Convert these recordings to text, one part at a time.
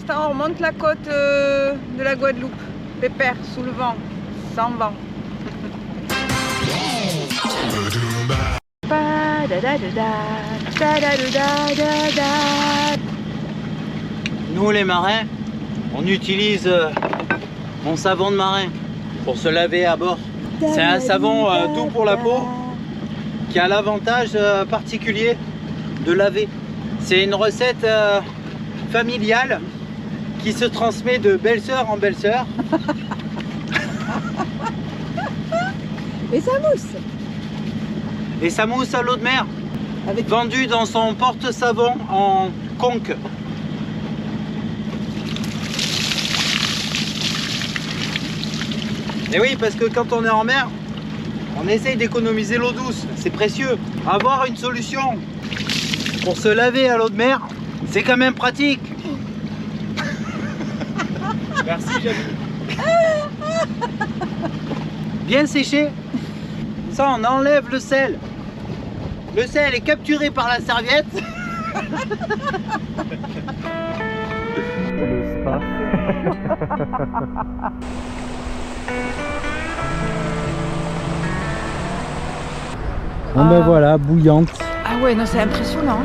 l'instant, on monte la côte de la Guadeloupe. Pépère, sous le vent, sans vent. Nous les marins, on utilise mon savon de marin pour se laver à bord. C'est un savon doux pour la peau qui a l'avantage particulier de laver. C'est une recette familiale qui se transmet de belle-sœur en belle-sœur. Et ça mousse. Et ça mousse à l'eau de mer, Avec... vendu dans son porte-savon en conque. Et oui, parce que quand on est en mer, on essaye d'économiser l'eau douce, c'est précieux. Avoir une solution pour se laver à l'eau de mer, c'est quand même pratique. Merci Jamie. Bien séché. Ça, on enlève le sel. Le sel est capturé par la serviette. Le spa. Bon ben voilà, bouillante. Ah ouais, non, c'est impressionnant.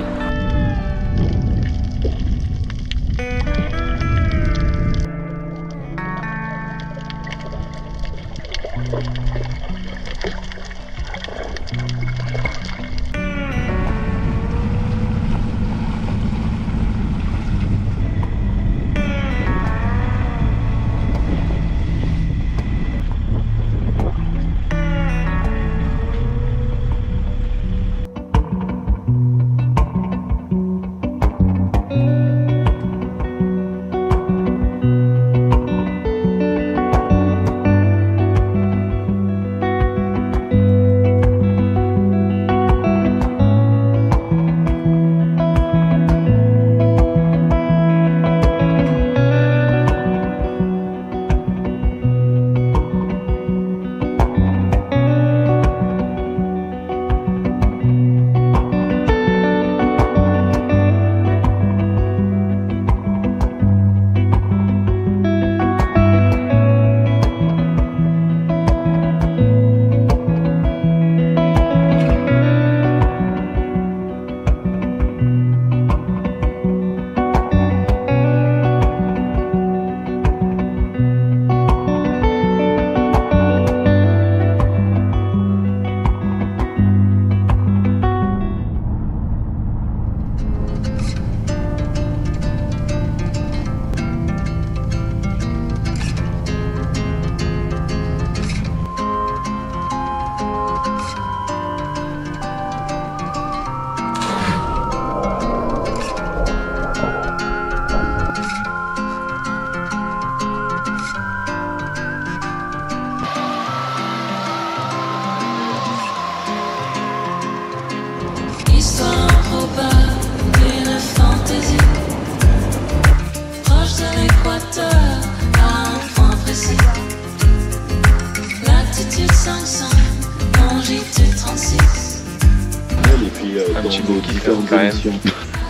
Un petit beau différentes quand même. émissions.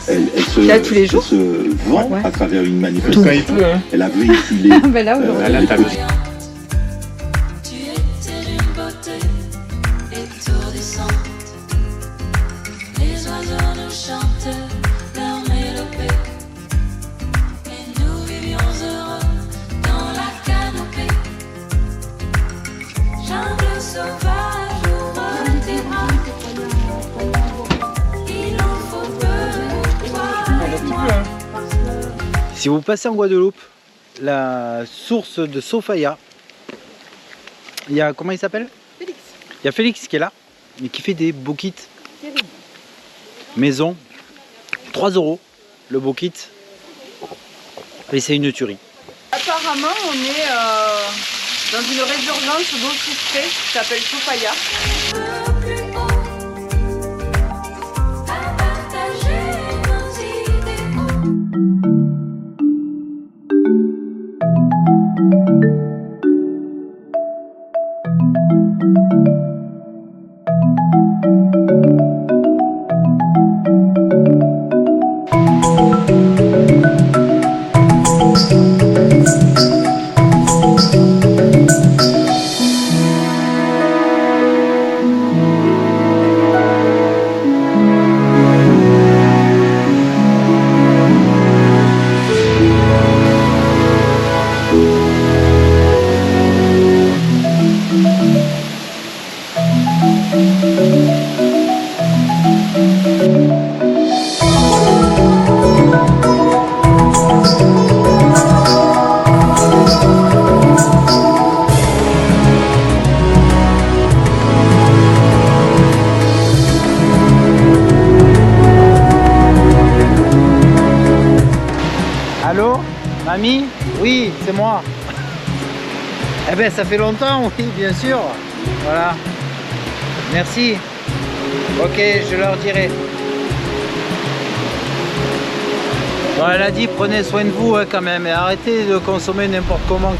Elle Là, tous les jours se vend ouais. à travers une manifestation. Quand il pleut, hein. Elle a vu ici les... Ben là, aujourd'hui. Là, t'as vu. Tu étais d'une beauté étourdissante. Les oiseaux nous chantent leur mélopée. Et nous vivions heureux dans la canopée. Jungle sauvage, ouvre tes bras. Il en faut peu, toi et moi. Si vous passez en Guadeloupe, la source de Sofaya, il y a, comment il s'appelle? Félix. Il y a Félix qui est là, mais qui fait des beaux kits maison, 3 € le beau kit, et c'est une tuerie. Apparemment, on est dans une résurgence d'eau sucrée qui s'appelle Sofaya. Plus haut, à partager nos idéaux. Mamie? Oui, c'est moi. Eh ben ça fait longtemps, oui, bien sûr. Voilà. Merci. Ok, je leur dirai. Bon, elle a dit prenez soin de vous hein, quand même et arrêtez de consommer n'importe comment.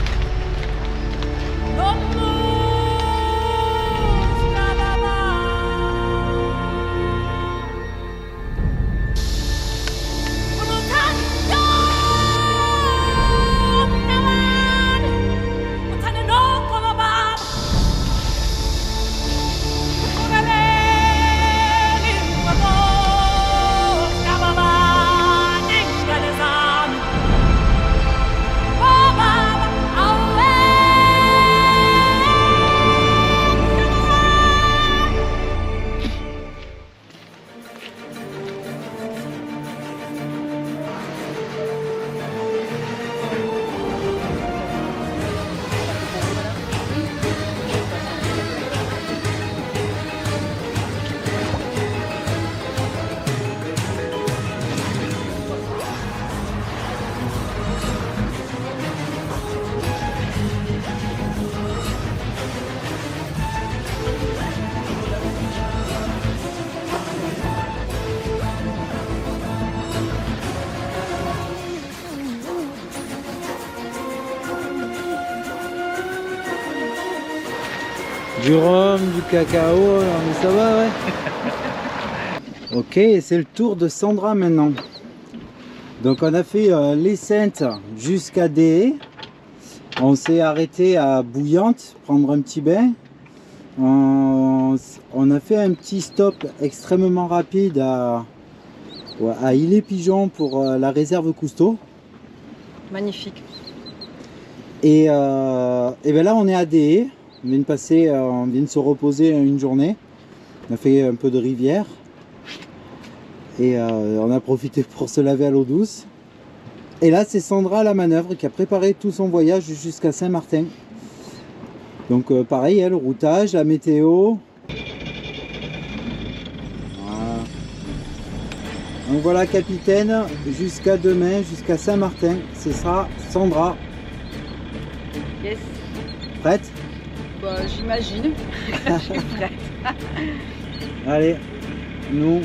Du rhum, du cacao, mais ça va, ouais. Ok, c'est le tour de Sandra maintenant. Donc on a fait les Saintes jusqu'à Dé. On s'est arrêté à Bouillante, prendre un petit bain. On a fait un petit stop extrêmement rapide à Ille-et-Pigeon pour la réserve Cousteau. Magnifique. Et ben là on est à Dé. On vient de se reposer une journée. On a fait un peu de rivière. Et on a profité pour se laver à l'eau douce. Et là c'est Sandra à la manœuvre qui a préparé tout son voyage jusqu'à Saint-Martin. Donc pareil, le routage, la météo. Voilà. Donc voilà capitaine, jusqu'à demain, jusqu'à Saint-Martin, ce sera Sandra. Yes. Prête? Bah, j'imagine. Je suis prête. Allez, nous,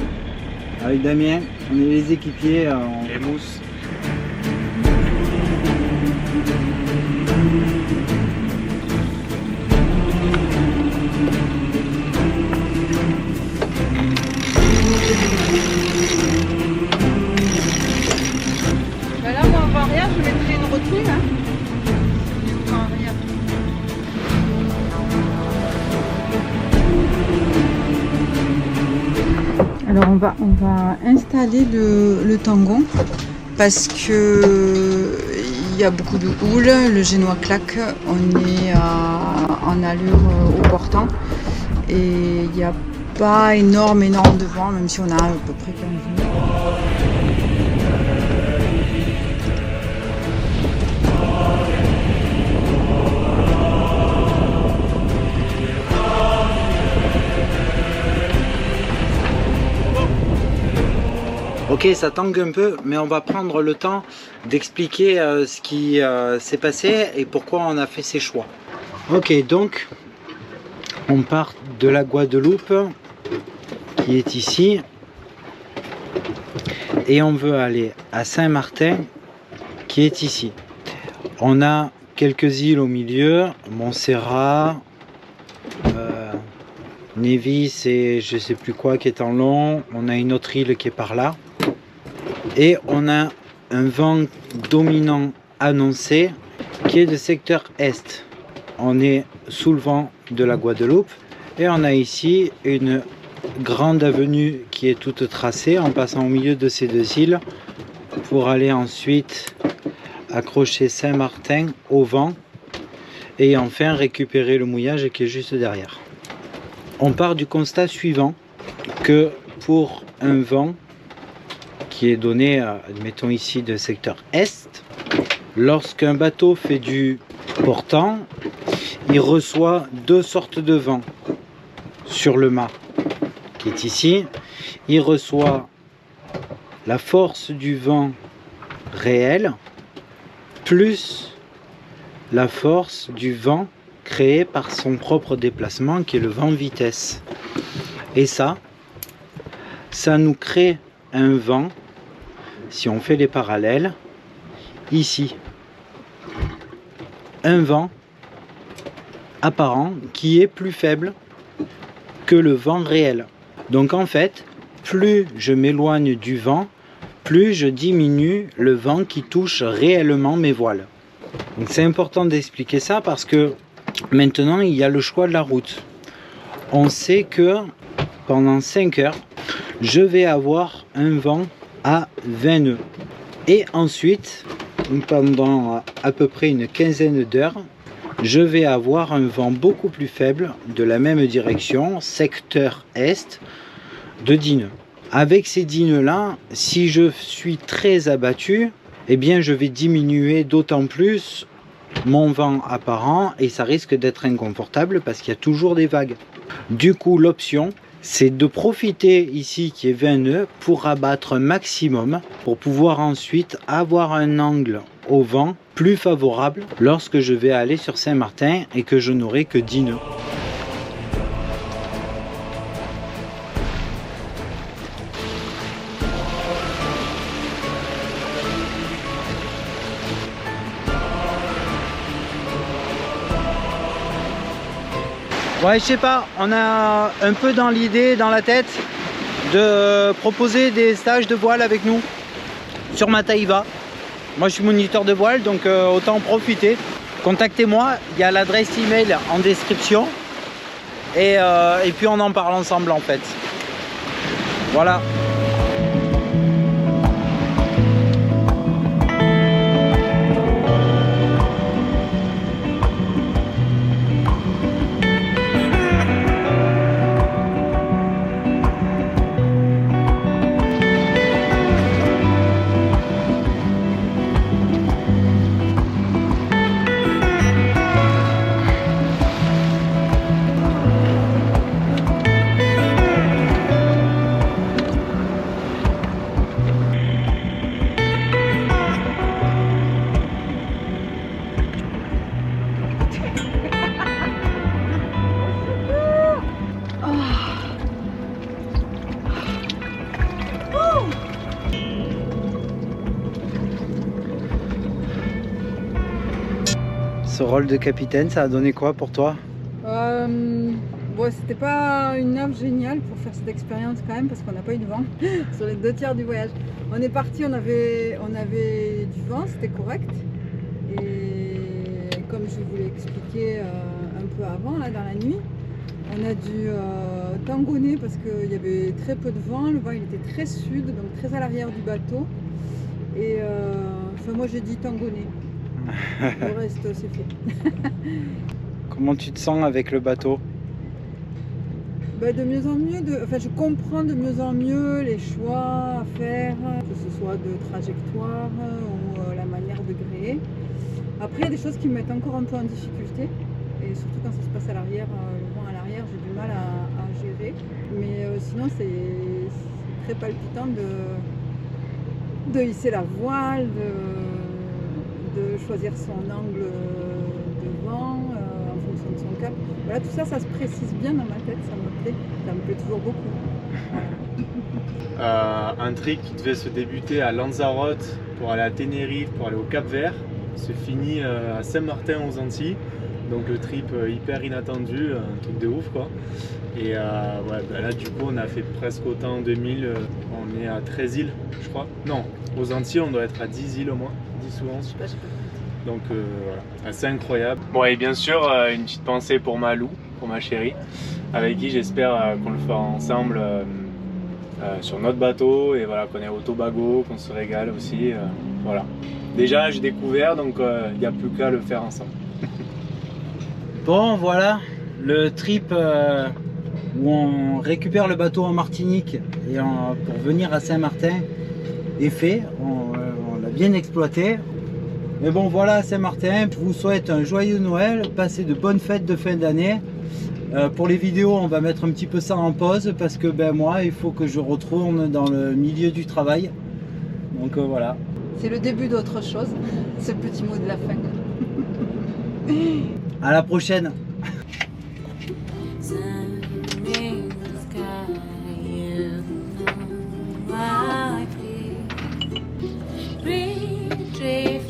avec Damien, on est les équipiers. Les mousses. Bah là, moi, en barrière, je mettrai une retenue. Hein. Enfin, rien. Alors on va installer le tangon parce que il y a beaucoup de houle, le génois claque, on est en allure au portant et il n'y a pas énorme de vent même si on a à peu près 15 minutes. Ok, ça tangue un peu, mais on va prendre le temps d'expliquer ce qui s'est passé et pourquoi on a fait ces choix. Ok, donc on part de la Guadeloupe qui est ici et on veut aller à Saint-Martin qui est ici. On a quelques îles au milieu, Montserrat, Nevis et je sais plus quoi qui est en long. On a une autre île qui est par là. Et on a un vent dominant annoncé qui est de secteur est. On est sous le vent de la Guadeloupe et on a ici une grande avenue qui est toute tracée en passant au milieu de ces deux îles pour aller ensuite accrocher Saint-Martin au vent et enfin récupérer le mouillage qui est juste derrière. On part du constat suivant que pour un vent qui est donné, admettons ici, de secteur est, lorsqu'un bateau fait du portant, il reçoit deux sortes de vent sur le mât qui est ici. Il reçoit la force du vent réel plus la force du vent créé par son propre déplacement qui est le vent vitesse. Et ça nous crée un vent, si on fait les parallèles, ici. Un vent apparent qui est plus faible que le vent réel. Donc en fait, plus je m'éloigne du vent, plus je diminue le vent qui touche réellement mes voiles. Donc c'est important d'expliquer ça parce que maintenant il y a le choix de la route. On sait que pendant 5 heures, je vais avoir un vent à 20 nœuds. Et ensuite, pendant à peu près une quinzaine d'heures, je vais avoir un vent beaucoup plus faible de la même direction, secteur est, de 10 nœuds. Avec ces 10 nœuds là, si je suis très abattu, eh bien je vais diminuer d'autant plus mon vent apparent et ça risque d'être inconfortable parce qu'il y a toujours des vagues. Du coup, l'option, c'est de profiter ici qui est 20 nœuds pour abattre un maximum pour pouvoir ensuite avoir un angle au vent plus favorable lorsque je vais aller sur Saint-Martin et que je n'aurai que 10 nœuds. Ouais, je sais pas, on a un peu dans l'idée, dans la tête, de proposer des stages de voile avec nous sur Mataïva. Moi je suis moniteur de voile, donc autant en profiter. Contactez-moi, il y a l'adresse email en description et puis on en parle ensemble en fait. Voilà. Ce rôle de capitaine, ça a donné quoi pour toi? Bon, c'était pas une œuvre géniale pour faire cette expérience quand même parce qu'on n'a pas eu de vent sur les 2 tiers du voyage. On est parti, on avait du vent, c'était correct. Et comme je vous l'ai expliqué un peu avant, là dans la nuit, on a dû tangonner parce qu'il y avait très peu de vent. Le vent il était très sud, donc très à l'arrière du bateau. Et enfin, moi j'ai dit tangonner. Le reste c'est fait. Comment tu te sens avec le bateau? Bah, de mieux en mieux, enfin, je comprends de mieux en mieux les choix à faire, que ce soit de trajectoire ou la manière de gréer. Après il y a des choses qui me mettent encore un peu en difficulté et surtout quand ça se passe à l'arrière, le vent à l'arrière j'ai du mal à gérer. Mais sinon c'est très palpitant de hisser la voile, de choisir son angle de vent en fonction de son cap. Voilà, tout ça, ça se précise bien dans ma tête, ça me plaît toujours beaucoup. Un trip qui devait se débuter à Lanzarote pour aller à Tenerife, pour aller au Cap Vert, se finit à Saint-Martin aux Antilles. Donc le trip hyper inattendu, un truc de ouf quoi. Et ouais, bah là du coup on a fait presque autant en 2000, on est à 13 îles je crois. Non, aux Antilles on doit être à 10 îles au moins, 10 ou 11. Donc voilà, assez incroyable. Bon et bien sûr une petite pensée pour Malou, pour ma chérie, avec qui j'espère qu'on le fera ensemble sur notre bateau et voilà qu'on est au Tobago, qu'on se régale aussi. Voilà. Déjà j'ai découvert donc il n'y a plus qu'à le faire ensemble. Bon voilà, le trip où on récupère le bateau en Martinique et pour venir à Saint-Martin est fait, on l'a bien exploité. Mais bon voilà Saint-Martin, je vous souhaite un joyeux Noël, passez de bonnes fêtes de fin d'année. Pour les vidéos on va mettre un petit peu ça en pause parce que ben moi il faut que je retourne dans le milieu du travail. Donc voilà, C'est le début d'autre chose, ce petit mot de la fin. À la prochaine.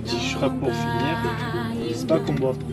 Si je serais pour finir, je sais pas qu'on boive trop.